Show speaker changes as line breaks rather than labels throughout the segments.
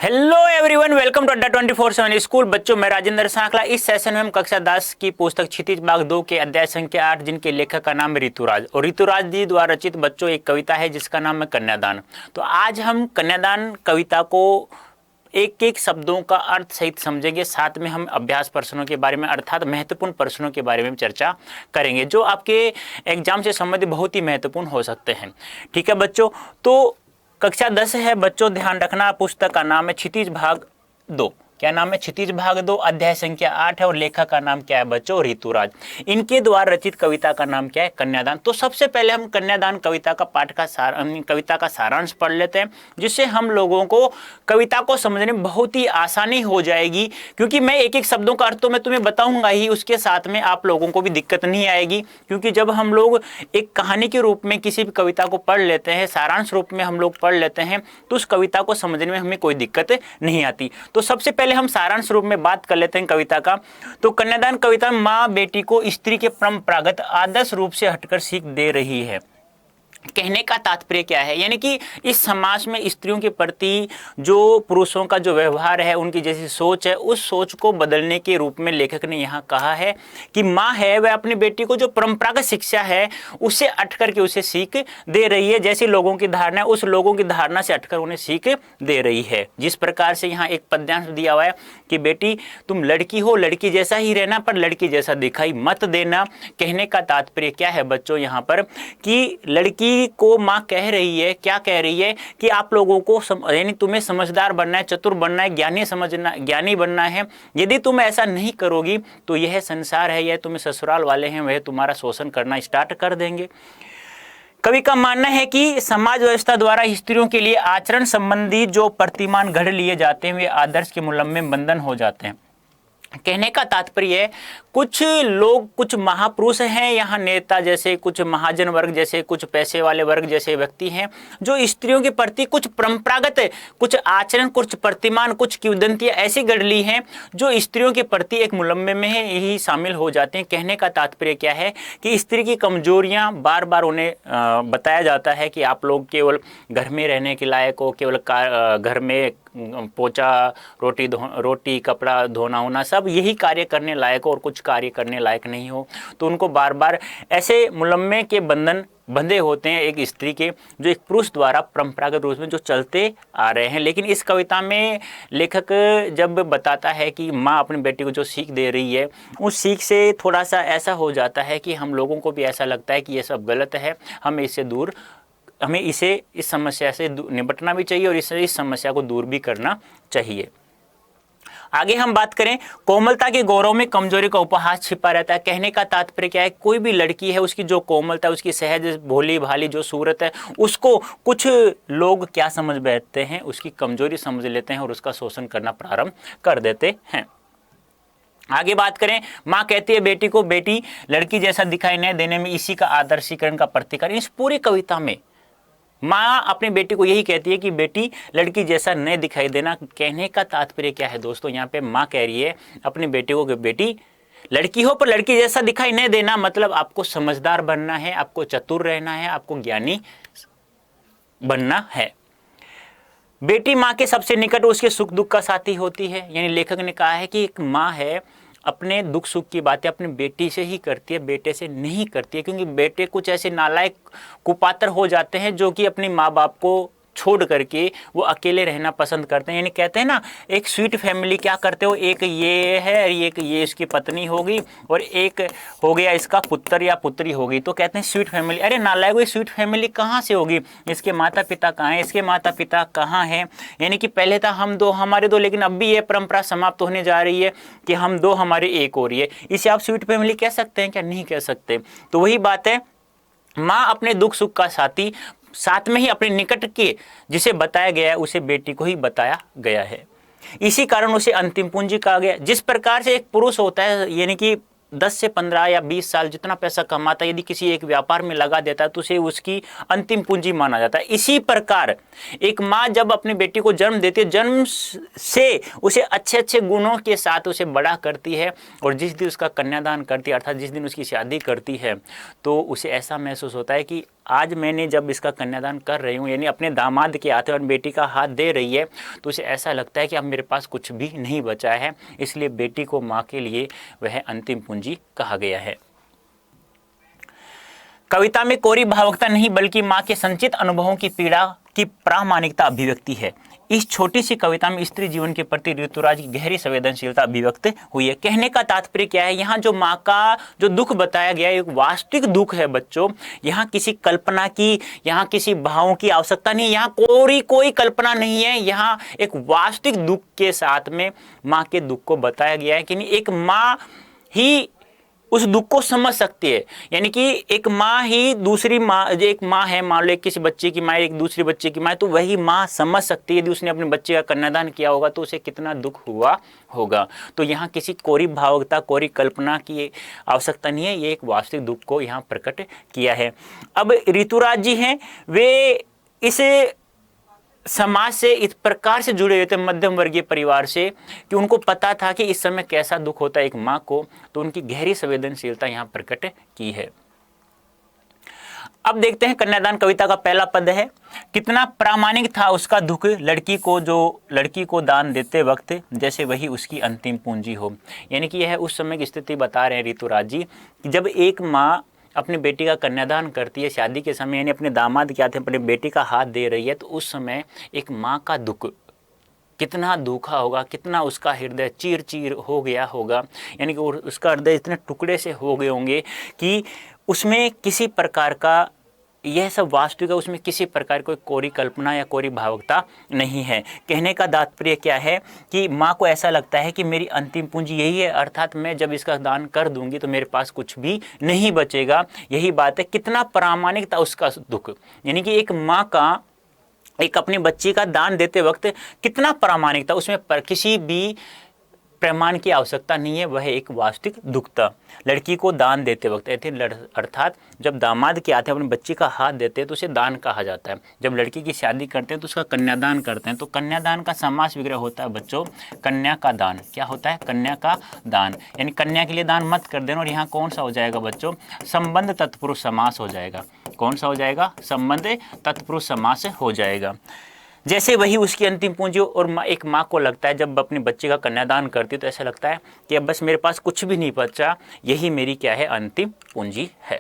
Hello everyone, welcome to अड्डा 24/7 school. बच्चों, मैं राजेंद्र सांकला। इस सेशन में हम कक्षा 10 की पुस्तक क्षितिज भाग 2 के अध्याय संख्या 8, जिनके लेखक का नाम है ऋतुराज, और ऋतुराज जी द्वारा रचित बच्चों एक कविता है जिसका नाम है कन्यादान। तो आज हम कन्यादान कविता को एक एक शब्दों का अर्थ सहित समझेंगे। साथ में हम अभ्यास प्रश्नों के बारे में, अर्थात महत्वपूर्ण प्रश्नों के बारे में चर्चा करेंगे जो आपके एग्जाम से संबंधित बहुत ही महत्वपूर्ण हो सकते हैं। ठीक है बच्चों, तो कक्षा 10 है बच्चों, ध्यान रखना। पुस्तक का नाम है क्षितिज भाग 2। क्या नाम है? क्षितिज भाग 2, अध्याय संख्या 8 है, और लेखक का नाम क्या है बच्चों? ऋतुराज। इनके द्वारा रचित कविता का नाम क्या है? कन्यादान। तो सबसे पहले हम कन्यादान कविता का कविता का सारांश पढ़ लेते हैं, जिससे हम लोगों को कविता को समझने में बहुत ही आसानी हो जाएगी। क्योंकि मैं एक एक शब्दों का अर्थ तो मैं तुम्हें बताऊंगा ही, उसके साथ में आप लोगों को भी दिक्कत नहीं आएगी। क्योंकि जब हम लोग एक कहानी के रूप में किसी भी कविता को पढ़ लेते हैं, सारांश रूप में हम लोग पढ़ लेते हैं, तो उस कविता को समझने में हमें कोई दिक्कत नहीं आती। तो सबसे पहले हम सारांश रूप में बात कर लेते हैं कविता का। तो कन्यादान कविता में माँ बेटी को स्त्री के परंपरागत आदर्श रूप से हटकर सीख दे रही है। कहने का तात्पर्य क्या है? यानी कि इस समाज में स्त्रियों के प्रति जो पुरुषों का जो व्यवहार है, उनकी जैसी सोच है, उस सोच को बदलने के रूप में लेखक ने यहाँ कहा है कि माँ है वह अपनी बेटी को जो परंपरागत शिक्षा है उससे हट करके उसे सीख दे रही है। जैसी लोगों की धारणा है, उस लोगों की धारणा से हटकर उन्हें सीख दे रही है। जिस प्रकार से यहाँ एक पद्यांश दिया हुआ है कि बेटी तुम लड़की हो, लड़की जैसा ही रहना, पर लड़की जैसा दिखाई मत देना। कहने का तात्पर्य क्या है बच्चों यहाँ पर कि लड़की को माँ कह रही है, क्या कह रही है कि आप लोगों को यानी तुम्हें समझदार बनना है, चतुर बनना है, ज्ञानी बनना है। यदि तुम ऐसा नहीं करोगी तो यह संसार है, यह तुम्हें ससुराल वाले हैं, वह तुम्हारा शोषण करना स्टार्ट कर देंगे। कवि का मानना है कि समाज व्यवस्था द्वारा स्त्रियों के लिए आचरण संबंधी जो प्रतिमान घड़ लिए जाते हैं वे आदर्श के मुलम में बंधन हो जाते हैं। कहने का तात्पर्य है कुछ लोग, कुछ महापुरुष हैं यहाँ, नेता जैसे, कुछ महाजन वर्ग जैसे, कुछ पैसे वाले वर्ग जैसे व्यक्ति हैं जो स्त्रियों के प्रति कुछ परंपरागत, कुछ आचरण, कुछ प्रतिमान, कुछ किंवदंतियां ऐसी गढ़ ली हैं जो स्त्रियों के प्रति एक मुलम्मे में ही शामिल हो जाते हैं। कहने का तात्पर्य क्या है कि स्त्री की कमजोरियां बार बार उन्हें बताया जाता है कि आप लोग केवल घर में रहने के लायक हो, केवल घर में पोछा, रोटी कपड़ा धोना होना, सब यही कार्य करने लायक हो और कुछ कार्य करने लायक नहीं हो। तो उनको बार बार ऐसे मुलम्मे के बंधन बंधे होते हैं एक स्त्री के, जो एक पुरुष द्वारा परंपरागत रूप में जो चलते आ रहे हैं। लेकिन इस कविता में लेखक जब बताता है कि माँ अपनी बेटी को जो सीख दे रही है, उस सीख से थोड़ा सा ऐसा हो जाता है कि हम लोगों को भी ऐसा लगता है कि ये सब गलत है, हमें इस समस्या से निपटना भी चाहिए और इस समस्या को दूर भी करना चाहिए। आगे हम बात करें, कोमलता के गौरव में कमजोरी का उपहास छिपा रहता है। कहने का तात्पर्य क्या है? कोई भी लड़की है, उसकी जो कोमलता, उसकी सहज भोली भाली जो सूरत है, उसको कुछ लोग क्या समझ बैठते हैं, उसकी कमजोरी समझ लेते हैं और उसका शोषण करना प्रारंभ कर देते हैं। आगे बात करें, माँ कहती है बेटी को, बेटी लड़की जैसा दिखाई न देने में इसी का आदर्शीकरण का प्रतीक है। इस पूरी कविता में माँ अपनी बेटी को यही कहती है कि बेटी लड़की जैसा न दिखाई देना। कहने का तात्पर्य क्या है दोस्तों? यहाँ पे माँ कह रही है अपनी बेटी को कि बेटी लड़की हो पर लड़की जैसा दिखाई न देना, मतलब आपको समझदार बनना है, आपको चतुर रहना है, आपको ज्ञानी बनना है। बेटी माँ के सबसे निकट उसके सुख दुख का साथी होती है। यानी लेखक ने कहा है कि एक माँ है, अपने दुख सुख की बातें अपनी बेटी से ही करती है, बेटे से नहीं करती है। क्योंकि बेटे कुछ ऐसे नालायक कुपात्र हो जाते हैं जो कि अपनी माँ बाप को छोड़ करके वो अकेले रहना पसंद करते हैं। यानी कहते हैं ना, एक स्वीट फैमिली क्या करते हो, एक ये है, एक ये इसकी पत्नी होगी और एक हो गया इसका पुत्र या पुत्री होगी, तो कहते हैं स्वीट फैमिली। अरे नालायक, ये स्वीट फैमिली कहाँ से होगी? इसके माता पिता कहाँ हैं, इसके माता पिता कहाँ हैं? यानी कि पहले था हम दो हमारे दो, लेकिन अब भी ये परंपरा समाप्त होने जा रही है कि हम दो हमारे एक हो रही है। इसे आप स्वीट फैमिली कह सकते हैं क्या? नहीं कह सकते। तो वही बात है, माँ अपने दुख सुख का साथी, साथ में ही अपने निकट के जिसे बताया गया है उसे बेटी को ही बताया गया है। इसी कारण उसे अंतिम पूंजी कहा गया। जिस प्रकार से एक पुरुष होता है, यानी कि 10 से 15 या 20 साल जितना पैसा कमाता है, यदि किसी एक व्यापार में लगा देता है तो उसे उसकी अंतिम पूंजी माना जाता है। इसी प्रकार एक माँ जब अपनी बेटी को जन्म देती है, जन्म से उसे अच्छे अच्छे गुणों के साथ उसे बड़ा करती है, और जिस दिन उसका कन्यादान करती है, अर्थात जिस दिन उसकी शादी करती है, तो उसे ऐसा महसूस होता है कि आज मैंने जब इसका कन्यादान कर रही हूँ, यानी अपने दामाद के हाथ में बेटी का हाथ दे रही है, तो उसे ऐसा लगता है कि अब मेरे पास कुछ भी नहीं बचा है। इसलिए बेटी को माँ के लिए वह अंतिम पूंजी कहा गया है। कविता में कोरी भावुकता नहीं बल्कि माँ के संचित अनुभवों की पीड़ा की प्रामाणिकता अभिव्यक्ति है। इस छोटी सी कविता में स्त्री जीवन के प्रति ऋतुराज की गहरी संवेदनशीलता अभिव्यक्त हुई है। कहने का तात्पर्य क्या है, यहाँ जो माँ का जो दुख बताया गया है एक वास्तविक दुख है बच्चों। यहाँ किसी कल्पना की, यहाँ किसी भावों की आवश्यकता नहीं, यहाँ कोई कल्पना नहीं है। यहाँ एक वास्तविक दुख के साथ में माँ के दुख को बताया गया है कि नहीं, एक माँ ही उस दुख को समझ सकती है। यानी कि एक माँ ही दूसरी माँ, जो एक माँ है, मान लो किसी बच्चे की माँ एक दूसरे बच्चे की माँ, तो वही माँ समझ सकती है। यदि उसने अपने बच्चे का कन्यादान किया होगा तो उसे कितना दुख हुआ होगा। तो यहाँ किसी कोरी भावुकता, कोरी कल्पना की आवश्यकता नहीं है, ये एक वास्तविक दुख को यहाँ प्रकट किया है। अब ऋतुराज जी हैं, वे इस समाज से इस प्रकार से जुड़े हुए थे, मध्यम वर्गीय परिवार से, कि उनको पता था कि इस समय कैसा दुख होता है एक माँ को, तो उनकी गहरी संवेदनशीलता यहाँ प्रकट की है। अब देखते हैं कन्यादान कविता का पहला पद है, कितना प्रामाणिक था उसका दुख लड़की को दान देते वक्त, जैसे वही उसकी अंतिम पूंजी हो। यानी कि यह उस समय की स्थिति बता रहे हैं ऋतुराज जी कि जब एक माँ अपनी बेटी का कन्यादान करती है शादी के समय, यानी अपने दामाद के हाथ अपनी बेटी का हाथ दे रही है, तो उस समय एक माँ का दुख कितना दुखा होगा, कितना उसका हृदय चीर चीर हो गया होगा। यानी कि उसका हृदय इतने टुकड़े से हो गए होंगे कि उसमें किसी प्रकार का, यह सब वास्तविक है, उसमें किसी प्रकार कोई कोरी कल्पना या कोरी भावुकता नहीं है। कहने का तात्पर्य क्या है कि माँ को ऐसा लगता है कि मेरी अंतिम पूंजी यही है, अर्थात मैं जब इसका दान कर दूंगी तो मेरे पास कुछ भी नहीं बचेगा। यही बात है, कितना प्रामाणिक था उसका दुख। यानी कि एक माँ का एक अपनी बच्ची का दान देते वक्त कितना प्रामाणिक था, उसमें किसी भी प्रमाण की आवश्यकता नहीं है, वह एक वास्तविक दुख था। लड़की को दान देते वक्त, अर्थात जब दामाद के हाथ अपने बच्ची का हाथ देते हैं तो उसे दान कहा जाता है। जब लड़की की शादी करते हैं तो उसका कन्यादान करते हैं, तो कन्यादान का समास विग्रह होता है बच्चों कन्या का दान। क्या होता है? कन्या का दान। यानी कन्या के लिए दान मत कर देना। और यहाँ कौन सा हो जाएगा बच्चों? संबंध तत्पुरुष समास हो जाएगा। कौन सा हो जाएगा? संबंध तत्पुरुष समास हो जाएगा। जैसे वही उसकी अंतिम पूंजी। और एक माँ को लगता है जब अपने बच्चे का कन्यादान करती है तो ऐसा लगता है कि अब बस मेरे पास कुछ भी नहीं बचा, यही मेरी क्या है? अंतिम पूंजी है।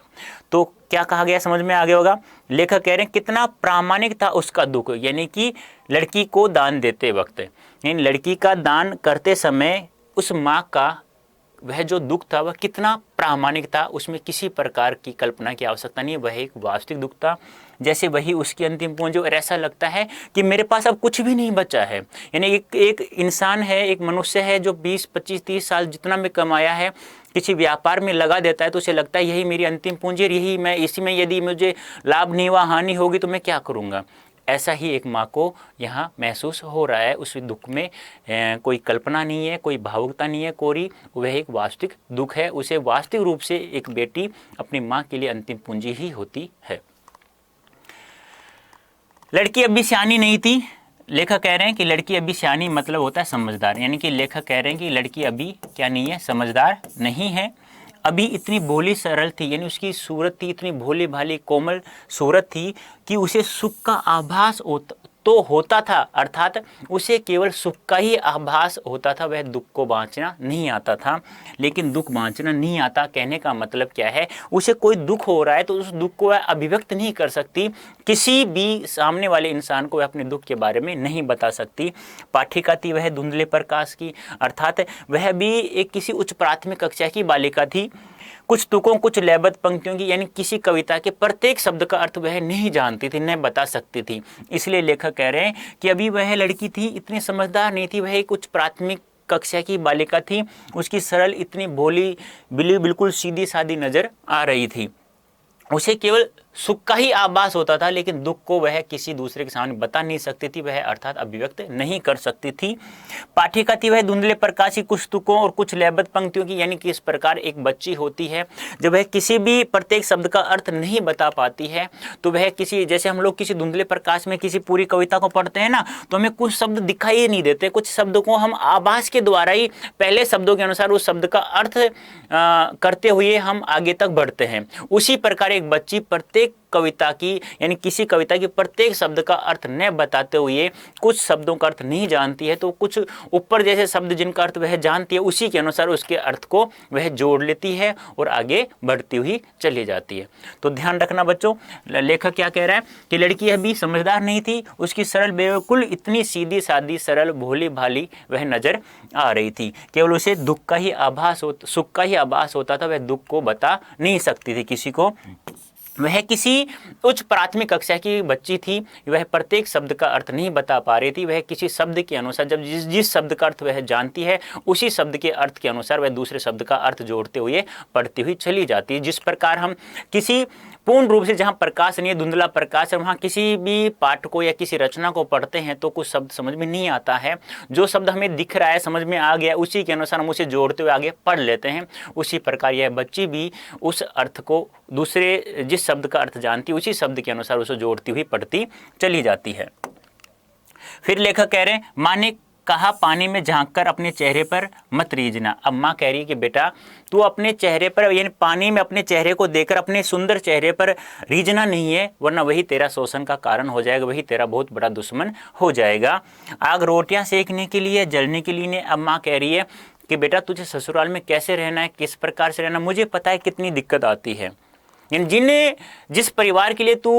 तो क्या कहा गया समझ में आ गया होगा। लेखक कह रहे हैं कितना प्रामाणिक था उसका दुख, यानी कि लड़की को दान देते वक्त, यानी लड़की का दान करते समय उस माँ का वह जो दुख था वह कितना प्रामाणिक था, उसमें किसी प्रकार की कल्पना की आवश्यकता नहीं है, वह एक वास्तविक दुख था। जैसे वही उसकी अंतिम पूंजी। और ऐसा लगता है कि मेरे पास अब कुछ भी नहीं बचा है। यानी एक इंसान है, एक मनुष्य है जो 20, 25, 30 साल जितना भी कमाया है किसी व्यापार में लगा देता है तो उसे लगता है यही मेरी अंतिम पूंजी, यही मैं, इसी में यदि मुझे लाभ नहीं हुआ, हानि होगी तो मैं क्या करूँगा। ऐसा ही एक माँ को यहाँ महसूस हो रहा है। उस दुख में कोई कल्पना नहीं है, कोई भावुकता नहीं है कोरी, वह एक वास्तविक दुख है। उसे वास्तविक रूप से एक बेटी अपनी माँ के लिए अंतिम पूंजी ही होती है। लड़की अभी सियानी नहीं थी। लेखक कह रहे हैं कि लड़की अभी सियानी मतलब होता है समझदार। यानी कि लेखक कह रहे हैं कि लड़की अभी क्या नहीं है? समझदार नहीं है। अभी इतनी भोली सरल थी, यानी उसकी सूरत थी इतनी भोली भाली कोमल सूरत थी कि उसे सुख का आभास तो होता था, अर्थात उसे केवल सुख का ही आभास होता था, वह दुख को बांचना नहीं आता था। लेकिन दुख बांचना नहीं आता कहने का मतलब क्या है? उसे कोई दुख हो रहा है तो उस दुख को वह अभिव्यक्त नहीं कर सकती, किसी भी सामने वाले इंसान को वह अपने दुख के बारे में नहीं बता सकती। पाठिका थी वह धुंधले प्रकाश की, अर्थात वह भी एक किसी उच्च प्राथमिक कक्षा की बालिका थी। कुछ तुकों, कुछ लयबद्ध पंक्तियों की, यानी किसी कविता के प्रत्येक शब्द का अर्थ वह नहीं जानती थी, नहीं बता सकती थी। इसलिए लेखक कह रहे हैं कि अभी वह लड़की थी, इतनी समझदार नहीं थी, वह एक उच्च प्राथमिक कक्षा की बालिका थी। उसकी सरल, इतनी भोली बिल्कुल सीधी सादी नजर आ रही थी। उसे केवल सुख का ही आभास होता था, लेकिन दुख को वह किसी दूसरे के सामने बता नहीं सकती थी, वह अर्थात अभिव्यक्त नहीं कर सकती थी। पाठिका थी वह धुंधले प्रकाश की, कुछ तुकों और कुछ लयबद्ध पंक्तियों की, यानी कि इस प्रकार एक बच्ची होती है जब वह किसी भी प्रत्येक शब्द का अर्थ नहीं बता पाती है तो वह किसी, जैसे हम लोग किसी धुंधले प्रकाश में किसी पूरी कविता को पढ़ते हैं ना, तो हमें कुछ शब्द दिखाई नहीं देते, कुछ शब्द को हम आभास के द्वारा ही पहले शब्दों के अनुसार उस शब्द का अर्थ करते हुए हम आगे तक बढ़ते हैं। उसी प्रकार एक बच्ची प्रत्येक प्रत्येक कविता की यानी किसी कविता की प्रत्येक शब्द का अर्थ न बताते हुए कुछ शब्दों का अर्थ नहीं जानती है, तो कुछ ऊपर जैसे शब्द जिनका अर्थ वह जानती है उसी के अनुसार उसके अर्थ को वह जोड़ लेती है और आगे बढ़ती हुई चली जाती है। तो ध्यान रखना बच्चों, लेखक क्या कह रहा है कि लड़की अभी समझदार नहीं थी, उसकी सरल बिल्कुल इतनी सीधी सादी सरल भोली भाली वह नजर आ रही थी। केवल उसे दुख का ही आभास सुख का ही आभास होता था, वह दुख को बता नहीं सकती थी किसी को। वह किसी उच्च प्राथमिक कक्षा की बच्ची थी, वह प्रत्येक शब्द का अर्थ नहीं बता पा रही थी। वह किसी शब्द के अनुसार जब जिस शब्द का अर्थ वह जानती है उसी शब्द के अर्थ के अनुसार वह दूसरे शब्द का अर्थ जोड़ते हुए पढ़ती हुई चली जाती है। जिस प्रकार हम किसी पूर्ण रूप से जहाँ प्रकाश नहीं है, धुंधला प्रकाश है, वहाँ किसी भी पाठ को या किसी रचना को पढ़ते हैं तो कुछ शब्द समझ में नहीं आता है। जो शब्द हमें दिख रहा है, समझ में आ गया, उसी के अनुसार हम उसे जोड़ते हुए आगे पढ़ लेते हैं। उसी प्रकार यह बच्ची भी उस अर्थ को दूसरे जिस शब्द का अर्थ जानती है उसी शब्द के अनुसार उसे जोड़ती हुई पढ़ती चली जाती है। फिर लेखक कह रहे हैं, माँ ने कहा पानी में झांककर अपने चेहरे पर मत रीझना। अब माँ कह रही है कि बेटा तू अपने चेहरे पर यानी पानी में अपने चेहरे को देखकर अपने सुंदर चेहरे पर रीझना नहीं है, वरना वही तेरा शोषण का कारण हो जाएगा, वही तेरा बहुत बड़ा दुश्मन हो जाएगा। आग रोटियां सेकने के लिए जलने के लिए अब माँ कह रही है कि बेटा तुझे ससुराल में कैसे रहना है, किस प्रकार से रहना, मुझे पता है कितनी दिक्कत आती है। यानी जिस परिवार के लिए तू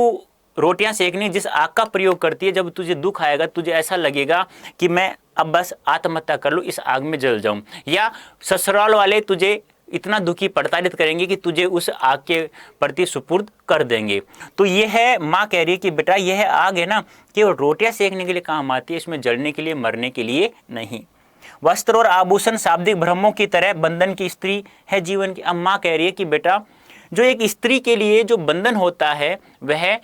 रोटियां सेकने जिस आग का प्रयोग करती है, जब तुझे दुख आएगा तुझे ऐसा लगेगा कि मैं अब बस आत्महत्या कर लूँ, इस आग में जल जाऊं, या ससुराल वाले तुझे इतना दुखी प्रताड़ित करेंगे कि तुझे उस आग के प्रति सुपुर्द कर देंगे। तो ये है, माँ कह रही है कि बेटा यह आग है ना केवल रोटियां सेकने के लिए काम आती है, इसमें जलने के लिए मरने के लिए नहीं। वस्त्र और आभूषण शाब्दिक भ्रमों की तरह बंधन की स्त्री है जीवन की। अब माँ कह रही है कि बेटा जो एक स्त्री के लिए जो बंधन होता है वह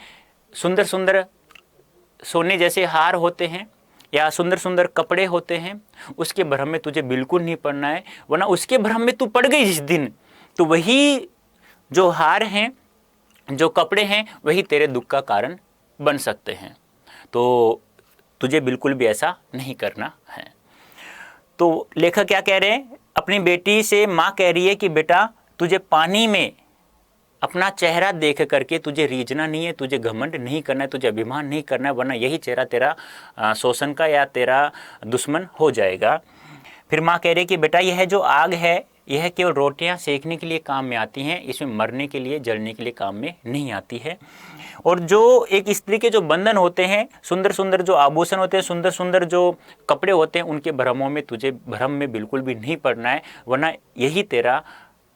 सुंदर सुंदर सोने जैसे हार होते हैं या सुंदर सुंदर कपड़े होते हैं, उसके भ्रम में तुझे बिल्कुल नहीं पड़ना है, वरना उसके भ्रम में तू पड़ गई जिस दिन तो वही जो हार हैं जो कपड़े हैं वही तेरे दुख का कारण बन सकते हैं। तो तुझे बिल्कुल भी ऐसा नहीं करना है। तो लेखक क्या कह रहे हैं, अपनी बेटी से माँ कह रही है कि बेटा तुझे पानी में अपना चेहरा देख करके तुझे रीझना नहीं है, तुझे घमंड नहीं करना है, तुझे अभिमान नहीं करना है, वरना यही चेहरा तेरा शोषण का या तेरा दुश्मन हो जाएगा। फिर माँ कह रही है कि बेटा यह जो आग है यह केवल रोटियां सेकने के लिए काम में आती हैं, इसमें मरने के लिए जलने के लिए काम में नहीं आती है। और जो एक स्त्री के जो बंधन होते हैं, सुंदर सुंदर जो आभूषण होते हैं, सुंदर सुंदर जो कपड़े होते हैं, उनके भ्रमों में तुझे भ्रम में बिल्कुल भी नहीं पड़ना है, वरना यही तेरा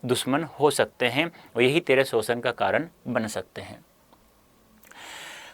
दुश्मन हो सकते हैं और यही तेरे शोषण का कारण बन सकते हैं।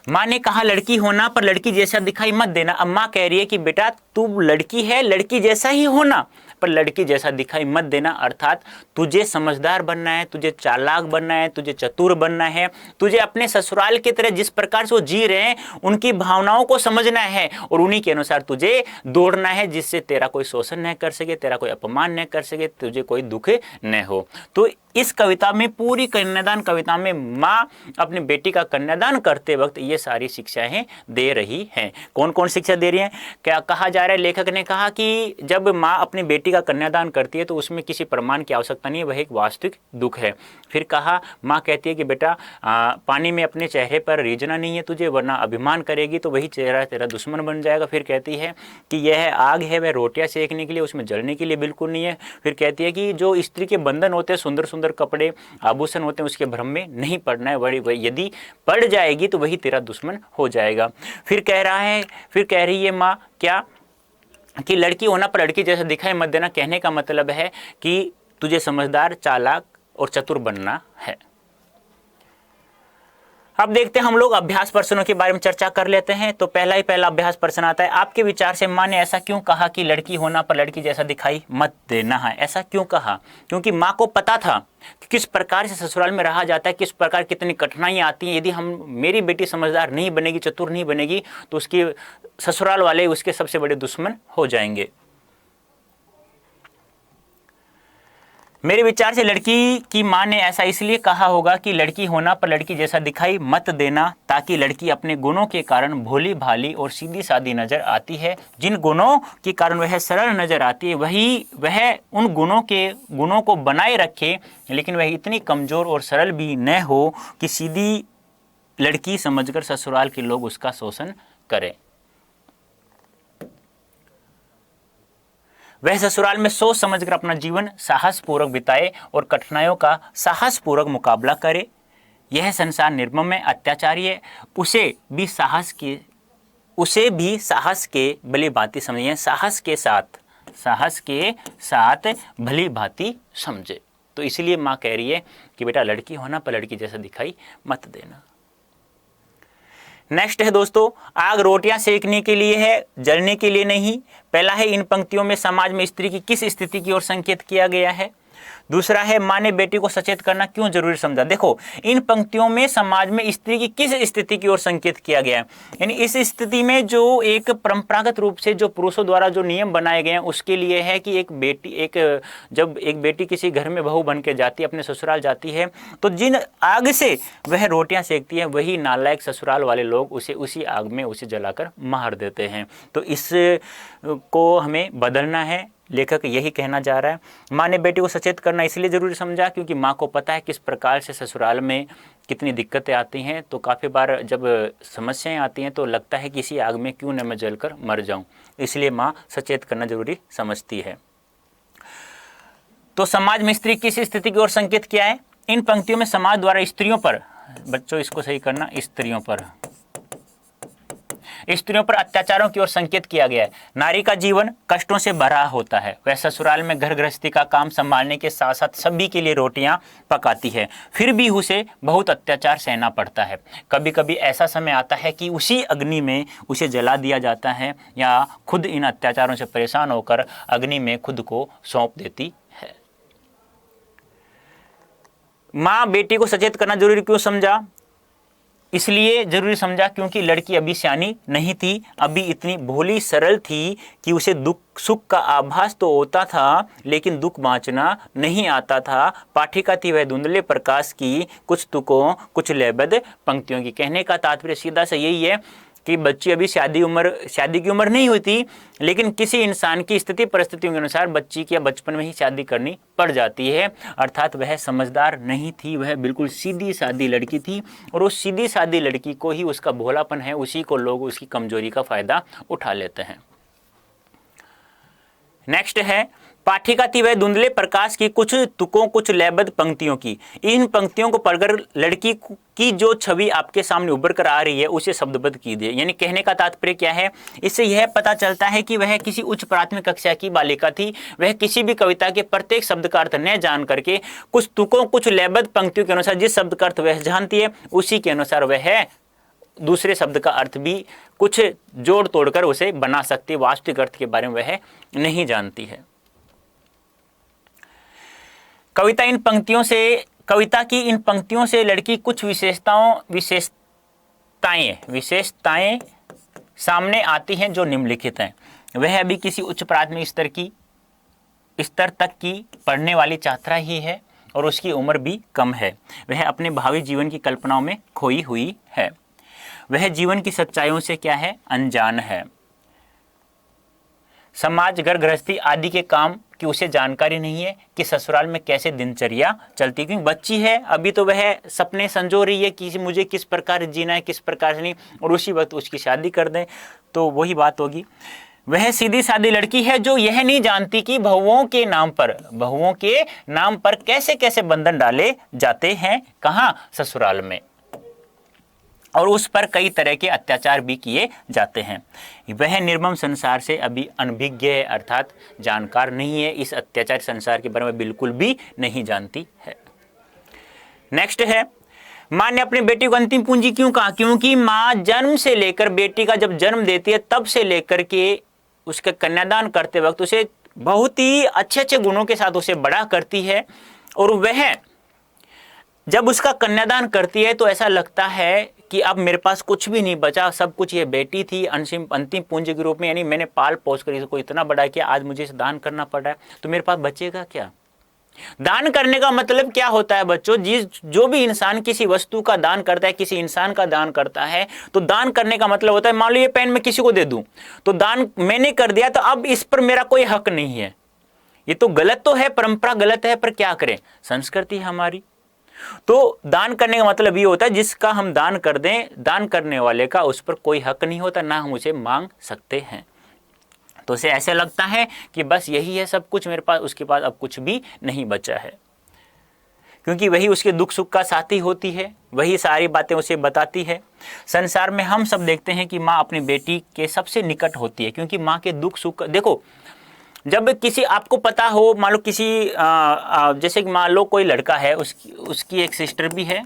माँ ने कहा लड़की होना पर लड़की जैसा दिखाई मत देना। अब माँ कह रही है कि बेटा तू लड़की है, लड़की जैसा ही होना, पर लड़की जैसा दिखाई मत देना। अर्थात तुझे समझदार बनना है, तुझे चालाक बनना है, तुझे चतुर बनना है, तुझे अपने ससुराल की तरह जिस प्रकार से वो जी रहे हैं उनकी भावनाओं को समझना है और उन्हीं के अनुसार तुझे दौड़ना है, जिससे तेरा कोई शोषण न कर सके, तेरा कोई अपमान न कर सके, तुझे कोई दुख न हो। तो इस कविता में, पूरी कन्यादान कविता में माँ अपनी बेटी का कन्यादान करते वक्त ये सारी शिक्षाएं दे रही हैं। कौन कौन शिक्षा दे रही हैं? क्या कहा जा रहा है, लेखक ने कहा कि जब माँ अपनी बेटी का कन्यादान करती है तो उसमें किसी प्रमाण की आवश्यकता नहीं है, वह एक वास्तविक दुख है। फिर कहा, माँ कहती है कि बेटा पानी में अपने चेहरे पर रीझना नहीं है तुझे, वरना अभिमान करेगी तो वही चेहरा तेरा दुश्मन बन जाएगा। फिर कहती है कि यह आग है वह रोटियां सेकने के लिए, उसमें जलने के लिए बिल्कुल नहीं है। फिर कहती है कि जो स्त्री के बंधन होते हैं, सुंदर सुंदर कपड़े आभूषण होते हैं, उसके भ्रम में नहीं पड़ना है, यदि पड़ जाएगी तो वही तेरा दुश्मन हो जाएगा। फिर कह रही है माँ क्या कि लड़की होना पर लड़की जैसा दिखाई मत देना। कहने का मतलब है कि तुझे समझदार, चालाक और चतुर बनना है। अब देखते हैं हम लोग अभ्यास प्रश्नों के बारे में चर्चा कर लेते हैं। तो पहला अभ्यास प्रश्न आता है, आपके विचार से माँ ने ऐसा क्यों कहा कि लड़की होना पर लड़की जैसा दिखाई मत देना है? ऐसा क्यों कहा? क्योंकि माँ को पता था कि किस प्रकार से ससुराल में रहा जाता है, किस प्रकार कितनी कठिनाइयाँ आती हैं। यदि मेरी बेटी समझदार नहीं बनेगी, चतुर नहीं बनेगी, तो उसकी ससुराल वाले उसके सबसे बड़े दुश्मन हो जाएंगे। मेरे विचार से लड़की की माँ ने ऐसा इसलिए कहा होगा कि लड़की होना पर लड़की जैसा दिखाई मत देना, ताकि लड़की अपने गुणों के कारण भोली भाली और सीधी सादी नजर आती है। जिन गुणों के कारण वह सरल नजर आती है वह उन गुणों को बनाए रखे, लेकिन वह इतनी कमजोर और सरल भी न हो कि सीधी लड़की समझकर ससुराल के लोग उसका शोषण करें। वह ससुराल में सोच समझकर अपना जीवन साहसपूर्वक बिताए और कठिनाइयों का साहसपूर्वक मुकाबला करे। यह संसार निर्मम है, अत्याचारी है, उसे भी साहस के भली भांति समझिए, साहस के साथ भली भांति समझे। तो इसलिए माँ कह रही है कि बेटा लड़की होना पर लड़की जैसा दिखाई मत देना। नेक्स्ट है दोस्तों, आग रोटियां सेकने के लिए है, जलने के लिए नहीं। पहला है, इन पंक्तियों में समाज में स्त्री की किस स्थिति की ओर संकेत किया गया है। दूसरा है, माँ ने बेटी को सचेत करना क्यों जरूरी समझा। देखो, इन पंक्तियों में समाज में स्त्री की किस स्थिति की ओर संकेत किया गया है, यानी इस स्थिति में जो एक परंपरागत रूप से जो पुरुषों द्वारा जो नियम बनाए गए हैं उसके लिए है कि जब एक बेटी किसी घर में बहू बन के जाती है, अपने ससुराल जाती है, तो जिन आग से वह रोटियां सेकती है वही नालायक ससुराल वाले लोग उसे उसी आग में उसे जलाकर मार देते हैं। तो इसको हमें बदलना है, लेखक यही कहना चाह रहा है। माँ ने बेटी को सचेत करना इसलिए जरूरी समझा क्योंकि माँ को पता है किस प्रकार से ससुराल में कितनी दिक्कतें आती हैं। तो काफ़ी बार जब समस्याएं आती हैं तो लगता है कि इसी आग में क्यों न मैं जलकर मर जाऊं, इसलिए माँ सचेत करना जरूरी समझती है। तो समाज में स्त्री किस स्थिति की ओर संकेत किया है। इन पंक्तियों में समाज द्वारा स्त्रियों पर, बच्चों इसको सही करना, स्त्रियों पर अत्याचारों की ओर संकेत किया गया है। नारी का जीवन कष्टों से भरा होता है, वह ससुराल में घर गृहस्थी का काम संभालने के साथ साथ सभी के लिए रोटियां पकाती है, फिर भी उसे बहुत अत्याचार सहना पड़ता है। कभी कभी ऐसा समय आता है कि उसी अग्नि में उसे जला दिया जाता है या खुद इन अत्याचारों से परेशान होकर अग्नि में खुद को सौंप देती है। माँ बेटी को सचेत करना जरूरी क्यों समझा, इसलिए जरूरी समझा क्योंकि लड़की अभी सियानी नहीं थी, अभी इतनी भोली सरल थी कि उसे दुख सुख का आभास तो होता था लेकिन दुख बाँचना नहीं आता था। पाठिका थी वह धुंधले प्रकाश की, कुछ तुकों कुछ लयबद्ध पंक्तियों की। कहने का तात्पर्य सीधा सा यही है कि बच्ची अभी शादी की उम्र नहीं होती, लेकिन किसी इंसान की स्थिति परिस्थितियों के अनुसार बच्ची की या बचपन में ही शादी करनी पड़ जाती है। अर्थात वह समझदार नहीं थी, वह बिल्कुल सीधी सादी लड़की थी और उस सीधी सादी लड़की को ही उसका भोलापन है, उसी को लोग उसकी कमजोरी का फायदा उठा लेते हैं। नेक्स्ट है, पाठिका थी वह धुंधले प्रकाश की, कुछ तुकों कुछ लयबद्ध पंक्तियों की। इन पंक्तियों को पढ़कर लड़की की जो छवि आपके सामने उभर कर आ रही है उसे शब्दबद्ध कीजिए। यानी कहने का तात्पर्य क्या है, इससे यह पता चलता है कि वह किसी उच्च प्राथमिक कक्षा की बालिका थी। वह किसी भी कविता के प्रत्येक शब्द का अर्थ न जान करके कुछ तुकों कुछ लयबद्ध पंक्तियों के अनुसार जिस शब्द का अर्थ वह जानती है उसी के अनुसार वह दूसरे शब्द का अर्थ भी कुछ जोड़ तोड़कर उसे बना सकती है। वास्तविक अर्थ के बारे में वह नहीं जानती है। कविता की इन पंक्तियों से लड़की कुछ विशेषताएं सामने आती हैं जो निम्नलिखित हैं। वह अभी किसी उच्च प्राथमिक स्तर तक की पढ़ने वाली छात्रा ही है और उसकी उम्र भी कम है। वह अपने भावी जीवन की कल्पनाओं में खोई हुई है। वह जीवन की सच्चाइयों से क्या है, अनजान है। समाज घर गृहस्थी आदि के काम की उसे जानकारी नहीं है कि ससुराल में कैसे दिनचर्या चलती, क्योंकि बच्ची है अभी तो वह सपने संजो रही है कि मुझे किस प्रकार जीना है किस प्रकार से नहीं, और उसी वक्त उसकी शादी कर दें तो वही बात होगी। वह सीधी सादी लड़की है जो यह नहीं जानती कि बहुओं के नाम पर कैसे कैसे बंधन डाले जाते हैं, कहाँ, ससुराल में, और उस पर कई तरह के अत्याचार भी किए जाते हैं। वह निर्मम संसार से अभी अनभिज्ञ है, अर्थात जानकार नहीं है, इस अत्याचार संसार के बारे में बिल्कुल भी नहीं जानती है। नेक्स्ट है, माँ ने अपनी बेटी को अंतिम पूंजी क्यों कहा, क्योंकि माँ जन्म से लेकर बेटी का जब जन्म देती है तब से लेकर के उसका कन्यादान करते वक्त उसे बहुत ही अच्छे अच्छे गुणों के साथ उसे बड़ा करती है, और वह जब उसका कन्यादान करती है तो ऐसा लगता है कि अब मेरे पास कुछ भी नहीं बचा, सब कुछ ये बेटी थी अंतिम पूंजी के रूप में, यानी मैंने पाल पोस कर इसको इतना बड़ा किया, आज मुझे इसे दान करना पड़ रहा है तो मेरे पास बचेगा क्या। दान करने का मतलब क्या होता है बच्चों, जो भी इंसान किसी वस्तु का दान करता है, किसी इंसान का दान करता है, तो दान करने का मतलब होता है, मान लो ये पेन मैं किसी को दे दूं तो दान मैंने कर दिया तो अब इस पर मेरा कोई हक नहीं है। ये तो गलत तो है, परंपरा गलत है, पर क्या करें, संस्कृति हमारी। तो दान करने का मतलब ये होता है जिसका हम दान कर दें, दान करने वाले का उस पर कोई हक नहीं होता, ना हम उसे मांग सकते हैं। तो उसे ऐसे लगता है कि बस यही है सब कुछ मेरे पास, उसके पास अब कुछ भी नहीं बचा है, क्योंकि वही उसके दुख सुख का साथी होती है, वही सारी बातें उसे बताती है। संसार में हम सब देखते हैं कि माँ अपनी बेटी के सबसे निकट होती है, क्योंकि माँ के दुख सुख, देखो जब किसी आपको पता हो, मान लो किसी जैसे कि मान लो कोई लड़का है, उसकी एक सिस्टर भी है,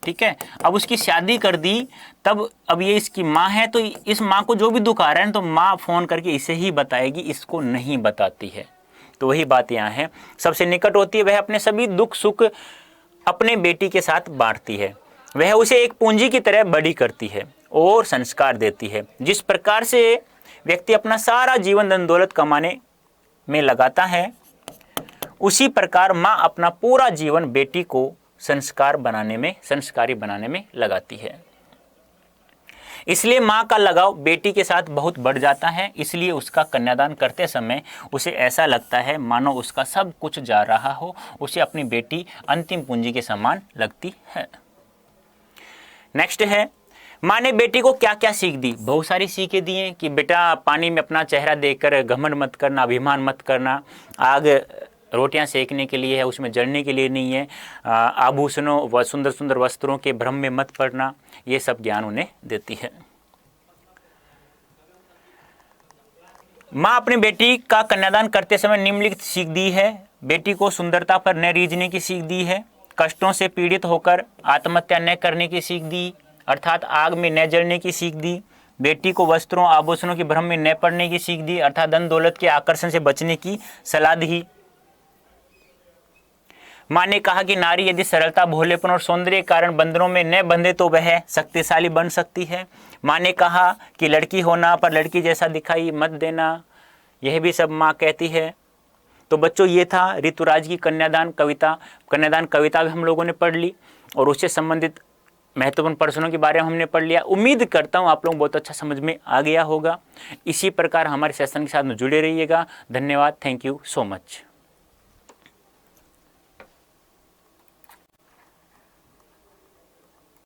ठीक है, अब उसकी शादी कर दी, तब अब ये इसकी माँ है, तो इस माँ को जो भी दुख आ रहा है तो माँ फोन करके इसे ही बताएगी, इसको नहीं बताती है। तो वही बात यहाँ है, सबसे निकट होती है, वह अपने सभी दुख सुख अपने बेटी के साथ बांटती है, वह उसे एक पूंजी की तरह बड़ी करती है और संस्कार देती है। जिस प्रकार से व्यक्ति अपना सारा जीवन धन दौलत कमाने में लगाता है, उसी प्रकार माँ अपना पूरा जीवन बेटी को संस्कारी बनाने में लगाती है। इसलिए माँ का लगाव बेटी के साथ बहुत बढ़ जाता है, इसलिए उसका कन्यादान करते समय उसे ऐसा लगता है मानो उसका सब कुछ जा रहा हो, उसे अपनी बेटी अंतिम पूंजी के समान लगती है। नेक्स्ट है, माँ ने बेटी को क्या क्या सीख दी? बहुत सारी सीखें दी हैं कि बेटा पानी में अपना चेहरा देखकर घमंड मत करना, अभिमान मत करना, आग रोटियां सेकने के लिए है, उसमें जलने के लिए नहीं है, आभूषणों व सुंदर सुंदर वस्त्रों के भ्रम में मत पड़ना, ये सब ज्ञान उन्हें देती है। माँ अपनी बेटी का कन्यादान करते समय निम्नलिखित सीख दी है। बेटी को सुंदरता पर न रीझने की सीख दी है, कष्टों से पीड़ित होकर आत्महत्या न करने की सीख दी, अर्थात आग में न जलने की सीख दी। बेटी को वस्त्रों आभूषणों के भ्रम में न पड़ने की सीख दी, अर्थात धन दौलत के आकर्षण से बचने की सलाह दी। माँ ने कहा कि नारी यदि सरलता, भोलेपन और सौंदर्य के कारण बंधनों में न बंधे तो वह शक्तिशाली बन सकती है। माँ ने कहा कि लड़की होना पर लड़की जैसा दिखाई मत देना, यह भी सब माँ कहती है। तो बच्चों, ये था ऋतुराज की कन्यादान कविता भी हम लोगों ने पढ़ ली और उससे संबंधित महत्वपूर्ण प्रश्नों के बारे में हमने पढ़ लिया। उम्मीद करता हूँ आप लोगों को बहुत अच्छा समझ में आ गया होगा। इसी प्रकार हमारे सेशन के साथ में जुड़े रहिएगा। धन्यवाद, थैंक यू सो मच।